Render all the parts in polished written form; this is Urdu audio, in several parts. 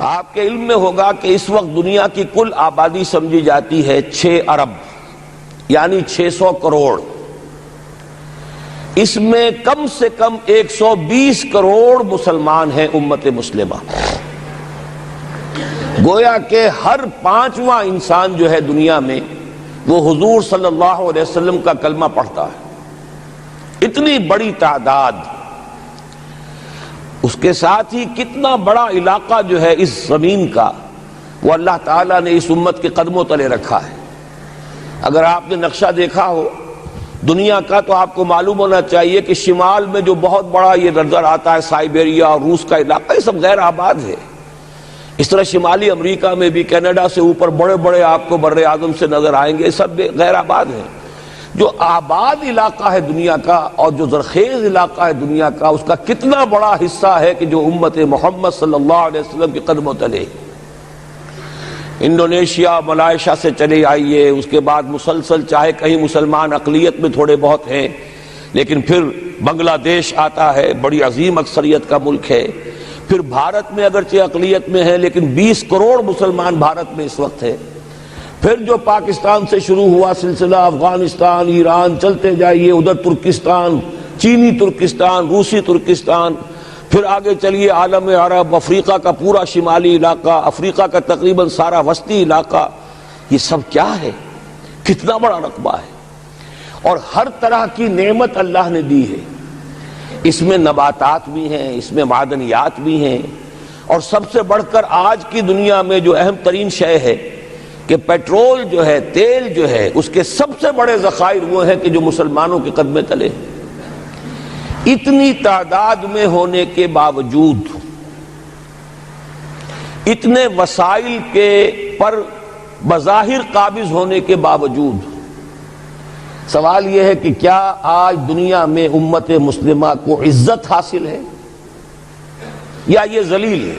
آپ کے علم میں ہوگا کہ اس وقت دنیا کی کل آبادی سمجھی جاتی ہے 6 ارب یعنی 600 کروڑ. اس میں کم سے کم 120 کروڑ مسلمان ہیں امت مسلمہ. گویا کہ ہر 5واں انسان جو ہے دنیا میں وہ حضور صلی اللہ علیہ وسلم کا کلمہ پڑھتا ہے. اتنی بڑی تعداد. اس کے ساتھ ہی کتنا بڑا علاقہ جو ہے اس زمین کا وہ اللہ تعالیٰ نے اس امت کے قدموں تلے رکھا ہے. اگر آپ نے نقشہ دیکھا ہو دنیا کا تو آپ کو معلوم ہونا چاہیے کہ شمال میں جو بہت بڑا یہ نظر آتا ہے سائبیریا اور روس کا علاقہ، یہ سب غیر آباد ہے. اس طرح شمالی امریکہ میں بھی کینیڈا سے اوپر بڑے بڑے آپ کو بر اعظم سے نظر آئیں گے، یہ سب غیر آباد ہیں. جو آباد علاقہ ہے دنیا کا اور جو زرخیز علاقہ ہے دنیا کا، اس کا کتنا بڑا حصہ ہے کہ جو امت محمد صلی اللہ علیہ وسلم کے قدموں تلے. انڈونیشیا ملائیشیا سے چلے آئیے، اس کے بعد مسلسل چاہے کہیں مسلمان اقلیت میں تھوڑے بہت ہیں، لیکن پھر بنگلہ دیش آتا ہے، بڑی عظیم اکثریت کا ملک ہے. پھر بھارت میں اگرچہ اقلیت میں ہے لیکن 20 کروڑ مسلمان بھارت میں اس وقت ہے. پھر جو پاکستان سے شروع ہوا سلسلہ، افغانستان، ایران، چلتے جائیے ادھر ترکستان، چینی ترکستان، روسی ترکستان، پھر آگے چلیے عالم عرب، افریقہ کا پورا شمالی علاقہ، افریقہ کا تقریباً سارا وسطی علاقہ. یہ سب کیا ہے؟ کتنا بڑا رقبہ ہے. اور ہر طرح کی نعمت اللہ نے دی ہے. اس میں نباتات بھی ہیں، اس میں معدنیات بھی ہیں، اور سب سے بڑھ کر آج کی دنیا میں جو اہم ترین شے ہے کہ پیٹرول جو ہے، تیل جو ہے، اس کے سب سے بڑے ذخائر وہ ہیں کہ جو مسلمانوں کے قدمے تلے. اتنی تعداد میں ہونے کے باوجود، اتنے وسائل کے پر بظاہر قابض ہونے کے باوجود، سوال یہ ہے کہ کیا آج دنیا میں امت مسلمہ کو عزت حاصل ہے یا یہ ذلیل ہے؟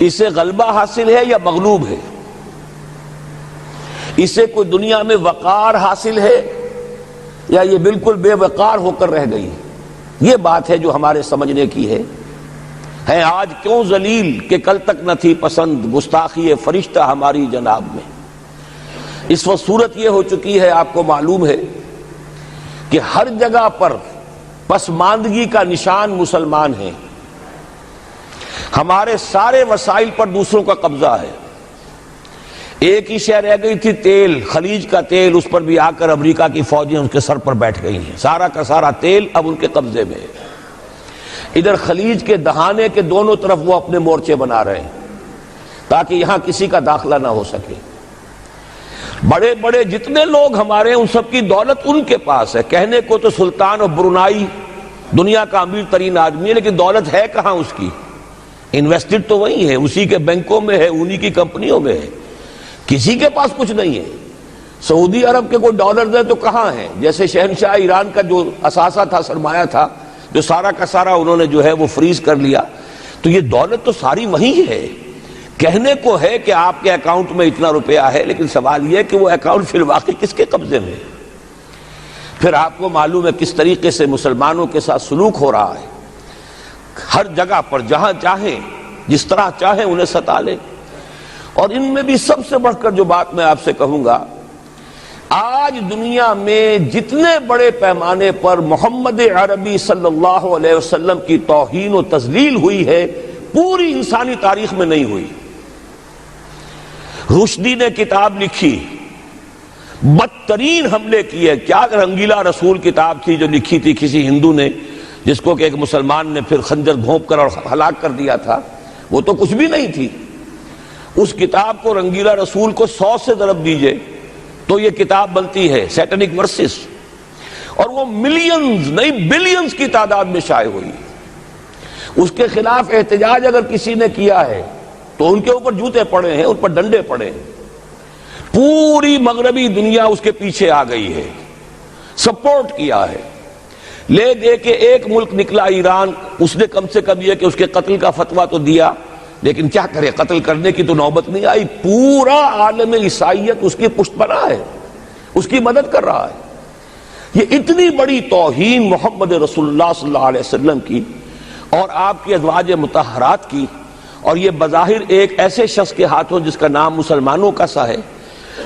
اسے غلبہ حاصل ہے یا مغلوب ہے؟ اسے کوئی دنیا میں وقار حاصل ہے یا یہ بالکل بے وقار ہو کر رہ گئی؟ یہ بات ہے جو ہمارے سمجھنے کی ہے. آج کیوں ذلیل کہ کل تک نہ تھی پسند گستاخی فرشتہ ہماری جناب میں. اس وقت صورت یہ ہو چکی ہے، آپ کو معلوم ہے کہ ہر جگہ پر پسماندگی کا نشان مسلمان ہیں. ہمارے سارے وسائل پر دوسروں کا قبضہ ہے. ایک ہی شے رہ گئی تھی، تیل، خلیج کا تیل، اس پر بھی آ کر امریکہ کی فوجیں ان کے سر پر بیٹھ گئی ہیں. سارا کا سارا تیل اب ان کے قبضے میں ہے. ادھر خلیج کے دہانے کے دونوں طرف وہ اپنے مورچے بنا رہے ہیں تاکہ یہاں کسی کا داخلہ نہ ہو سکے. بڑے بڑے جتنے لوگ ہمارے ہیں ان سب کی دولت ان کے پاس ہے. کہنے کو تو سلطان اور برونائی دنیا کا امیر ترین آدمی ہے، لیکن دولت ہے کہاں اس کی؟ انویسٹڈ تو وہی ہے، اسی کے بینکوں میں ہے، انہی کی کمپنیوں میں ہے. کسی کے پاس کچھ نہیں ہے. سعودی عرب کے کوئی ڈالرز ہیں تو کہاں ہیں؟ جیسے شہنشاہ ایران کا جو اثاثہ تھا، سرمایہ تھا، جو سارا کا سارا انہوں نے جو ہے وہ فریز کر لیا. تو یہ دولت تو ساری وہی ہے. کہنے کو ہے کہ آپ کے اکاؤنٹ میں اتنا روپیہ ہے، لیکن سوال یہ کہ وہ اکاؤنٹ فی الواقع کس کے قبضے میں ہے؟ پھر آپ کو معلوم ہے کس طریقے سے مسلمانوں کے ساتھ سلوک ہو رہا ہے. ہر جگہ پر جہاں چاہیں، جس طرح چاہیں انہیں ستا لیں. اور ان میں بھی سب سے بڑھ کر جو بات میں آپ سے کہوں گا، آج دنیا میں جتنے بڑے پیمانے پر محمد عربی صلی اللہ علیہ وسلم کی توہین و تذلیل ہوئی ہے، پوری انسانی تاریخ میں نہیں ہوئی. رشدی نے کتاب لکھی، بدترین حملے کیے. کیا رنگیلا رسول کتاب تھی جو لکھی تھی کسی ہندو نے، جس کو کہ ایک مسلمان نے پھر خنجر گھونپ کر اور ہلاک کر دیا تھا. وہ تو کچھ بھی نہیں تھی. اس کتاب کو رنگیلا رسول کو 100 سے ضرب دیجئے تو یہ کتاب بنتی ہے سیٹنک ورسز، اور وہ ملینز نہیں بلینز کی تعداد میں شائع ہوئی. اس کے خلاف احتجاج اگر کسی نے کیا ہے تو ان کے اوپر جوتے پڑے ہیں، ان پر ڈنڈے پڑے ہیں. پوری مغربی دنیا اس کے پیچھے آ گئی ہے، سپورٹ کیا ہے. لے دے کے ایک ملک نکلا ایران، اس نے کم سے کم یہ کہ اس کے قتل کا فتویٰ تو دیا، لیکن کیا کرے، قتل کرنے کی تو نوبت نہیں آئی. پورا عالم عیسائیت اس کی پشت پناہ ہے، اس کی مدد کر رہا ہے. یہ اتنی بڑی توہین محمد رسول اللہ صلی اللہ علیہ وسلم کی اور آپ کی ازواج مطہرات کی اور یہ بظاہر ایک ایسے شخص کے ہاتھوں جس کا نام مسلمانوں کا سا ہے،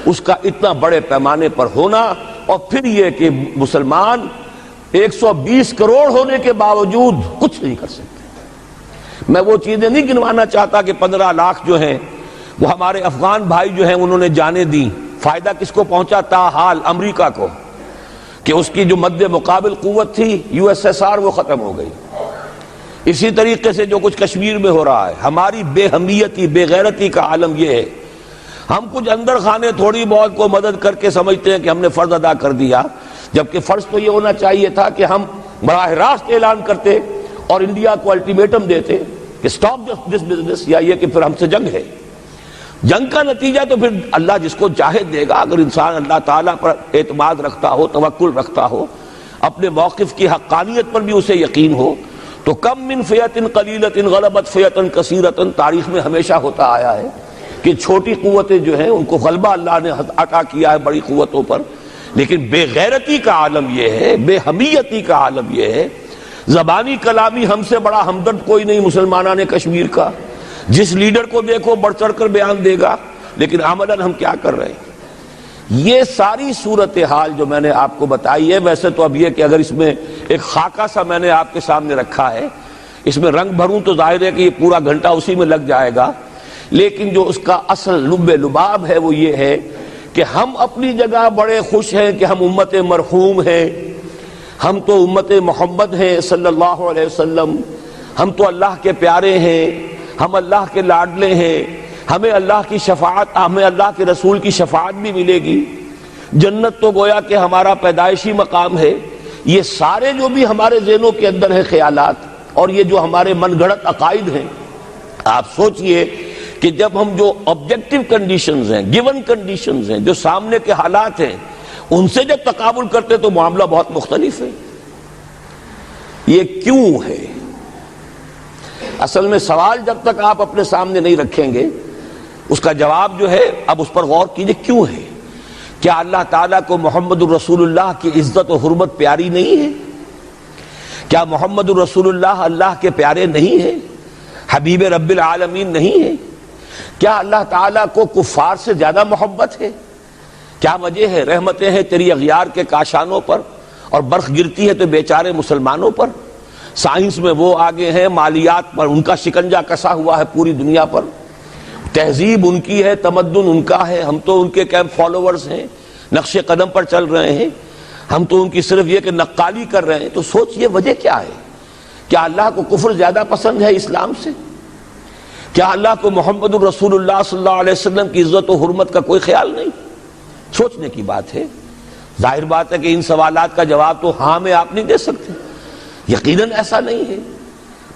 اس کا اتنا بڑے پیمانے پر ہونا، اور پھر یہ کہ مسلمان 120 کروڑ ہونے کے باوجود کچھ نہیں کر سکتے۔ میں وہ چیزیں نہیں گنوانا چاہتا کہ 15 لاکھ جو ہیں وہ ہمارے افغان بھائی جو ہیں انہوں نے جانیں دیں، فائدہ کس کو پہنچا؟ تاحال امریکہ کو، کہ اس کی جو مد مقابل قوت تھی USSR وہ ختم ہو گئی۔ اسی طریقے سے جو کچھ کشمیر میں ہو رہا ہے، ہماری بے حمیتی، بے غیرتی کا عالم یہ ہے، ہم کچھ اندر خانے تھوڑی بہت کو مدد کر کے سمجھتے ہیں کہ ہم نے فرض ادا کر دیا، جبکہ فرض تو یہ ہونا چاہیے تھا کہ ہم براہ راست اعلان کرتے اور انڈیا کو الٹیمیٹم دیتے کہ سٹاپ دس بزنس، یا یہ کہ پھر ہم سے جنگ ہے۔ جنگ کا نتیجہ تو پھر اللہ جس کو چاہے دے گا، اگر انسان اللہ تعالیٰ پر اعتماد رکھتا ہو، توکل رکھتا ہو، اپنے موقف کی حقانیت پر بھی اسے یقین ہو، تو کم من فیۃ قلیلۃ غلبت فیۃ کثیرۃ، تاریخ میں ہمیشہ ہوتا آیا ہے کہ چھوٹی قوتیں جو ہیں ان کو غلبہ اللہ نے عطا کیا ہے بڑی قوتوں پر، لیکن بے غیرتی کا عالم یہ ہے، بے حمیتی کا عالم یہ ہے، زبانی کلامی ہم سے بڑا ہمدرد کوئی نہیں مسلمانان کشمیر کا، جس لیڈر کو دیکھو بڑھ چڑھ کر بیان دے گا، لیکن عملاً ہم کیا کر رہے ہیں؟ یہ ساری صورتحال جو میں نے آپ کو بتائی ہے، ویسے تو اب یہ کہ اگر اس میں ایک خاکہ سا میں نے آپ کے سامنے رکھا ہے، اس میں رنگ بھروں تو ظاہر ہے کہ یہ پورا گھنٹہ اسی میں لگ جائے گا، لیکن جو اس کا اصل لب لباب ہے وہ یہ ہے کہ ہم اپنی جگہ بڑے خوش ہیں کہ ہم امت مرحوم ہیں، ہم تو امت محمد ہیں صلی اللہ علیہ وسلم، ہم تو اللہ کے پیارے ہیں، ہم اللہ کے لاڈلے ہیں، ہمیں اللہ کی شفاعت، ہمیں اللہ کے رسول کی شفاعت بھی ملے گی، جنت تو گویا کہ ہمارا پیدائشی مقام ہے۔ یہ سارے جو بھی ہمارے ذہنوں کے اندر ہیں خیالات، اور یہ جو ہمارے من گھڑت عقائد ہیں، آپ سوچئے کہ جب ہم جو آبجیکٹو کنڈیشنز ہیں، گیون کنڈیشنز ہیں، جو سامنے کے حالات ہیں، ان سے جب تقابل کرتے تو معاملہ بہت مختلف ہے۔ یہ کیوں ہے؟ اصل میں سوال جب تک آپ اپنے سامنے نہیں رکھیں گے، اس کا جواب جو ہے اب اس پر غور کیجئے، کیوں ہے؟ کیا اللہ تعالیٰ کو محمد الرسول اللہ کی عزت و حرمت پیاری نہیں ہے؟ کیا محمد الرسول اللہ اللہ کے پیارے نہیں ہیں؟ حبیب رب العالمین نہیں ہے؟ کیا اللہ تعالیٰ کو کفار سے زیادہ محبت ہے؟ کیا وجہ ہے؟ رحمتیں ہیں تیری اغیار کے کاشانوں پر، اور برف گرتی ہے تو بیچارے مسلمانوں پر۔ سائنس میں وہ آگے ہیں، مالیات پر ان کا شکنجہ کسا ہوا ہے پوری دنیا پر، تہذیب ان کی ہے، تمدن ان کا ہے، ہم تو ان کے کیمپ فالوورز ہیں، نقش قدم پر چل رہے ہیں، ہم تو ان کی صرف یہ کہ نقالی کر رہے ہیں۔ تو سوچئے وجہ کیا ہے؟ کیا اللہ کو کفر زیادہ پسند ہے اسلام سے؟ کیا اللہ کو محمد الرسول اللہ صلی اللہ علیہ وسلم کی عزت و حرمت کا کوئی خیال نہیں؟ سوچنے کی بات ہے۔ ظاہر بات ہے کہ ان سوالات کا جواب تو ہاں میں آپ نہیں دے سکتے، یقیناً ایسا نہیں ہے۔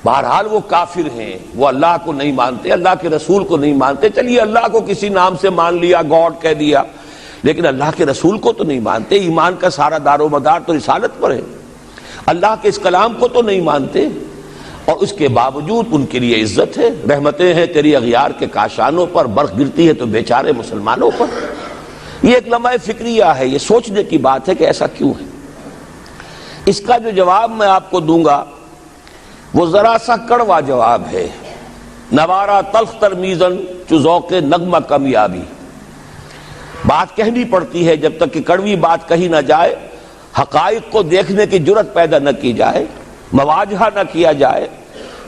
بہرحال وہ کافر ہیں، وہ اللہ کو نہیں مانتے، اللہ کے رسول کو نہیں مانتے، چلیے اللہ کو کسی نام سے مان لیا، گاڈ کہہ دیا، لیکن اللہ کے رسول کو تو نہیں مانتے۔ ایمان کا سارا دار و مدار تو رسالت پر ہے، اللہ کے اس کلام کو تو نہیں مانتے، اور اس کے باوجود ان کے لیے عزت ہے۔ رحمتیں ہیں تیری اغیار کے کاشانوں پر، برف گرتی ہے تو بیچارے مسلمانوں پر۔ یہ ایک لمحہ فکریہ ہے، یہ سوچنے کی بات ہے کہ ایسا کیوں ہے۔ اس کا جو جواب میں آپ کو دوں گا وہ ذرا سا کڑوا جواب ہے۔ نوارا تلخ ترمیزن چو ذوق نغمہ کمیابی، بات کہنی پڑتی ہے جب تک کہ کڑوی بات کہی نہ جائے، حقائق کو دیکھنے کی جرت پیدا نہ کی جائے، مواجہہ نہ کیا جائے،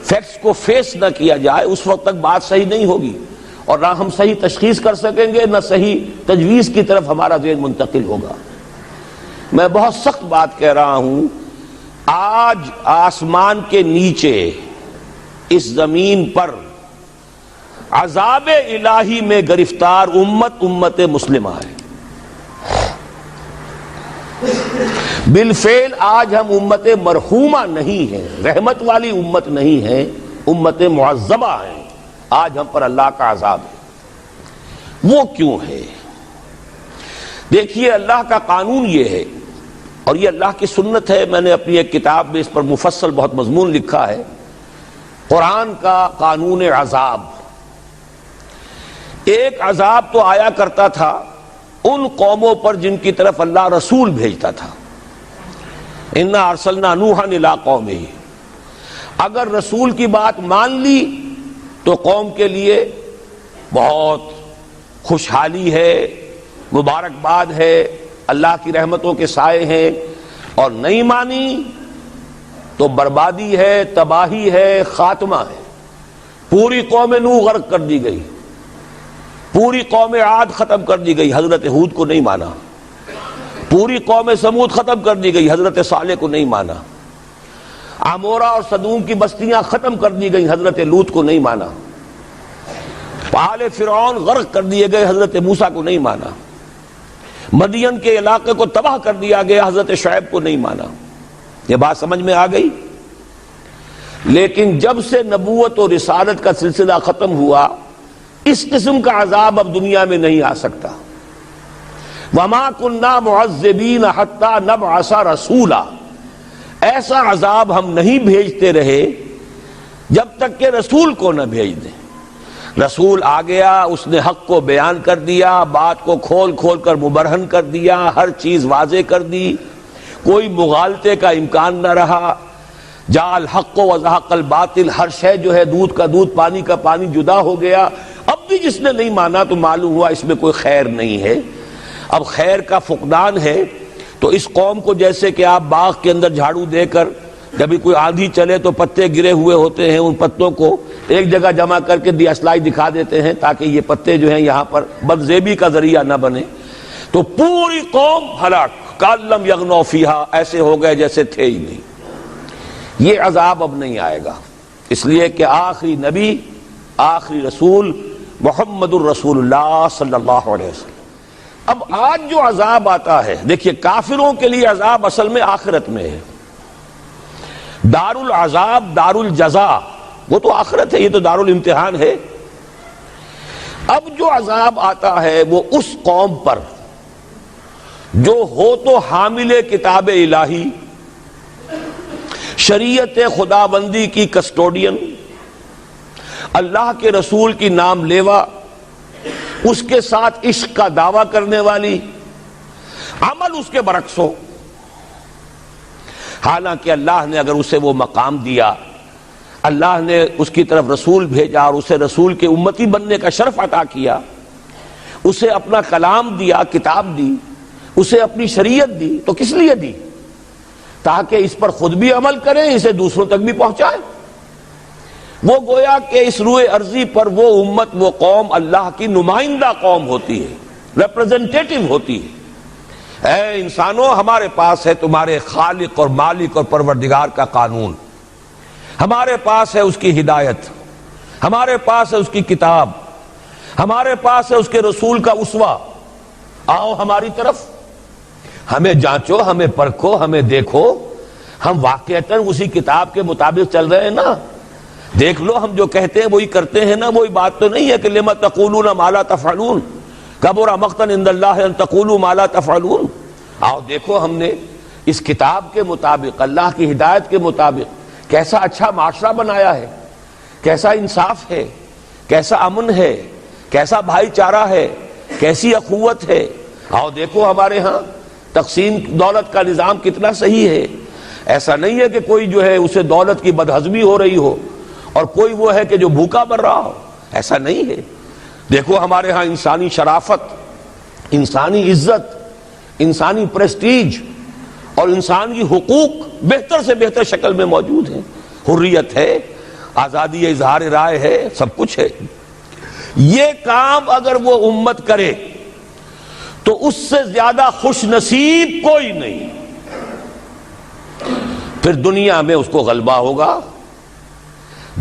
فیکٹس کو فیس نہ کیا جائے، اس وقت تک بات صحیح نہیں ہوگی، اور نہ ہم صحیح تشخیص کر سکیں گے، نہ صحیح تجویز کی طرف ہمارا ذہن منتقل ہوگا۔ میں بہت سخت بات کہہ رہا ہوں، آج آسمان کے نیچے اس زمین پر عذاب الہی میں گرفتار امت مسلمہ ہے۔ بالفعل آج ہم امت مرحومہ نہیں ہیں، رحمت والی امت نہیں ہیں، امت معذبہ ہیں۔ آج ہم پر اللہ کا عذاب ہے۔ وہ کیوں ہے؟ دیکھیے، اللہ کا قانون یہ ہے، اور یہ اللہ کی سنت ہے، میں نے اپنی ایک کتاب میں اس پر مفصل بہت مضمون لکھا ہے، قرآن کا قانون عذاب۔ ایک عذاب تو آیا کرتا تھا ان قوموں پر جن کی طرف اللہ رسول بھیجتا تھا، اِنَّا أَرْسَلْنَا نُوحًا إِلَىٰ قَوْمِهِ، اگر رسول کی بات مان لی تو قوم کے لیے بہت خوشحالی ہے، مبارکباد ہے، اللہ کی رحمتوں کے سائے ہیں، اور نہیں مانی تو بربادی ہے، تباہی ہے، خاتمہ ہے۔ پوری قوم نوح غرق کر دی گئی، پوری قوم عاد ختم کر دی گئی، حضرت ہود کو نہیں مانا۔ پوری قوم سمود ختم کر دی گئی، حضرت صالح کو نہیں مانا۔ عمورہ اور صدوم کی بستیاں ختم کر دی گئی، حضرت لوط کو نہیں مانا۔ آل فرعون غرق کر دیے گئے، حضرت موسیٰ کو نہیں مانا۔ مدین کے علاقے کو تباہ کر دیا گیا، حضرت شعیب کو نہیں مانا۔ یہ بات سمجھ میں آ گئی؟ لیکن جب سے نبوت اور رسالت کا سلسلہ ختم ہوا، اس قسم کا عذاب اب دنیا میں نہیں آ سکتا۔ وَمَا كُنَّا مُعَذِّبِينَ حَتَّى نَبْعَثَ رَسُولًا، ایسا عذاب ہم نہیں بھیجتے رہے جب تک کہ رسول کو نہ بھیج دیں۔ رسول آ گیا، اس نے حق کو بیان کر دیا، بات کو کھول کھول کر مبرہن کر دیا، ہر چیز واضح کر دی، کوئی مغالطے کا امکان نہ رہا۔ جاء الحق وزهق الباطل، ہر شے جو ہے دودھ کا دودھ، پانی کا پانی جدا ہو گیا۔ اب بھی جس نے نہیں مانا تو معلوم ہوا اس میں کوئی خیر نہیں ہے، اب خیر کا فقدان ہے۔ تو اس قوم کو جیسے کہ آپ باغ کے اندر جھاڑو دے کر جب کوئی آندھی چلے تو پتے گرے ہوئے ہوتے ہیں، ان پتوں کو ایک جگہ جمع کر کے دیاسلائی دکھا دیتے ہیں تاکہ یہ پتے جو ہیں یہاں پر بدزیبی کا ذریعہ نہ بنے، تو پوری قوم ہلاک، کالم یغنوا فیہا، ایسے ہو گئے جیسے تھے ہی نہیں۔ یہ عذاب اب نہیں آئے گا، اس لیے کہ آخری نبی، آخری رسول محمد الرسول اللہ صلی اللہ علیہ وسلم۔ اب آج جو عذاب آتا ہے، دیکھیے کافروں کے لیے عذاب اصل میں آخرت میں ہے۔ دار العذاب، دار الجزا، وہ تو آخرت ہے، یہ تو دار الامتحان ہے۔ اب جو عذاب آتا ہے وہ اس قوم پر جو ہو تو حامل کتاب الہی، شریعت خدا بندی کی کسٹوڈین، اللہ کے رسول کی نام لیوا، اس کے ساتھ عشق کا دعویٰ کرنے والی، عمل اس کے برعکس ہو۔ حالانکہ اللہ نے اگر اسے وہ مقام دیا، اللہ نے اس کی طرف رسول بھیجا اور اسے رسول کے امتی بننے کا شرف عطا کیا، اسے اپنا کلام دیا، کتاب دی، اسے اپنی شریعت دی، تو کس لیے دی؟ تاکہ اس پر خود بھی عمل کریں، اسے دوسروں تک بھی پہنچائیں۔ وہ گویا کہ اس روئے ارضی پر وہ امت، وہ قوم اللہ کی نمائندہ قوم ہوتی ہے، ریپرزنٹیٹو ہوتی ہے۔ اے انسانوں، ہمارے پاس ہے تمہارے خالق اور مالک اور پروردگار کا قانون، ہمارے پاس ہے اس کی ہدایت، ہمارے پاس ہے اس کی کتاب، ہمارے پاس ہے اس کے رسول کا اسوہ۔ آؤ ہماری طرف، ہمیں جانچو، ہمیں پرکھو، ہمیں دیکھو، ہم واقعتاً اسی کتاب کے مطابق چل رہے ہیں نا؟ دیکھ لو ہم جو کہتے ہیں وہی کرتے ہیں نا؟ وہی بات تو نہیں ہے کہ لما تقولون ما لا تفعلون، کبر مقتا عند اللہ ان تقولوا ما لا تفعلون۔ آؤ دیکھو ہم نے اس کتاب کے مطابق، اللہ کی ہدایت کے مطابق کیسا اچھا معاشرہ بنایا ہے، کیسا انصاف ہے، کیسا امن ہے، کیسا بھائی چارہ ہے، کیسی اخوت ہے۔ آؤ دیکھو ہمارے ہاں تقسیم دولت کا نظام کتنا صحیح ہے۔ ایسا نہیں ہے کہ کوئی جو ہے اسے دولت کی بدہضمی ہو رہی ہو اور کوئی وہ ہے کہ جو بھوکا مر رہا ہو، ایسا نہیں ہے۔ دیکھو ہمارے ہاں انسانی شرافت، انسانی عزت، انسانی پریسٹیج اور انسانی حقوق بہتر سے بہتر شکل میں موجود ہیں، حریت ہے، آزادی اظہار رائے ہے، سب کچھ ہے۔ یہ کام اگر وہ امت کرے تو اس سے زیادہ خوش نصیب کوئی نہیں۔ پھر دنیا میں اس کو غلبہ ہوگا،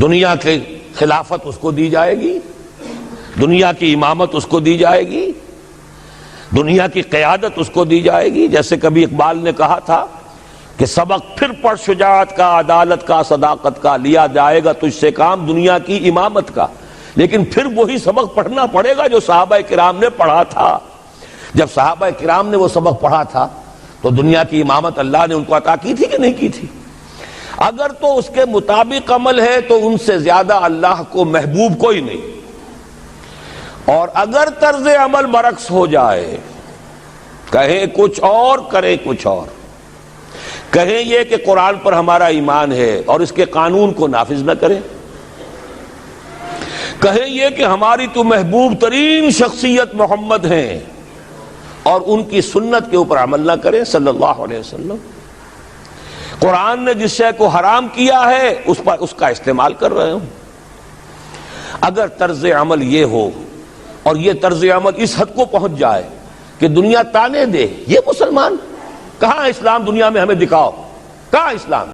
دنیا کی خلافت اس کو دی جائے گی، دنیا کی امامت اس کو دی جائے گی، دنیا کی قیادت اس کو دی جائے گی۔ جیسے کبھی اقبال نے کہا تھا کہ سبق پھر پڑھ شجاعت کا، عدالت کا، صداقت کا، لیا جائے گا تجھ سے کام دنیا کی امامت کا۔ لیکن پھر وہی سبق پڑھنا پڑے گا جو صحابہ کرام نے پڑھا تھا۔ جب صحابہ کرام نے وہ سبق پڑھا تھا تو دنیا کی امامت اللہ نے ان کو عطا کی تھی کہ نہیں کی تھی؟ اگر تو اس کے مطابق عمل ہے تو ان سے زیادہ اللہ کو محبوب کوئی نہیں، اور اگر طرز عمل برعکس ہو جائے، کہیں کچھ اور کریں کچھ اور، کہیں یہ کہ قرآن پر ہمارا ایمان ہے اور اس کے قانون کو نافذ نہ کریں، کہیں یہ کہ ہماری تو محبوب ترین شخصیت محمد ہیں اور ان کی سنت کے اوپر عمل نہ کریں صلی اللہ علیہ وسلم. قرآن نے جس شے کو حرام کیا ہے اس کا استعمال کر رہے ہوں. اگر طرز عمل یہ ہو اور یہ طرز عمل اس حد کو پہنچ جائے کہ دنیا تانے دے یہ مسلمان، کہاں اسلام دنیا میں، ہمیں دکھاؤ کہاں اسلام.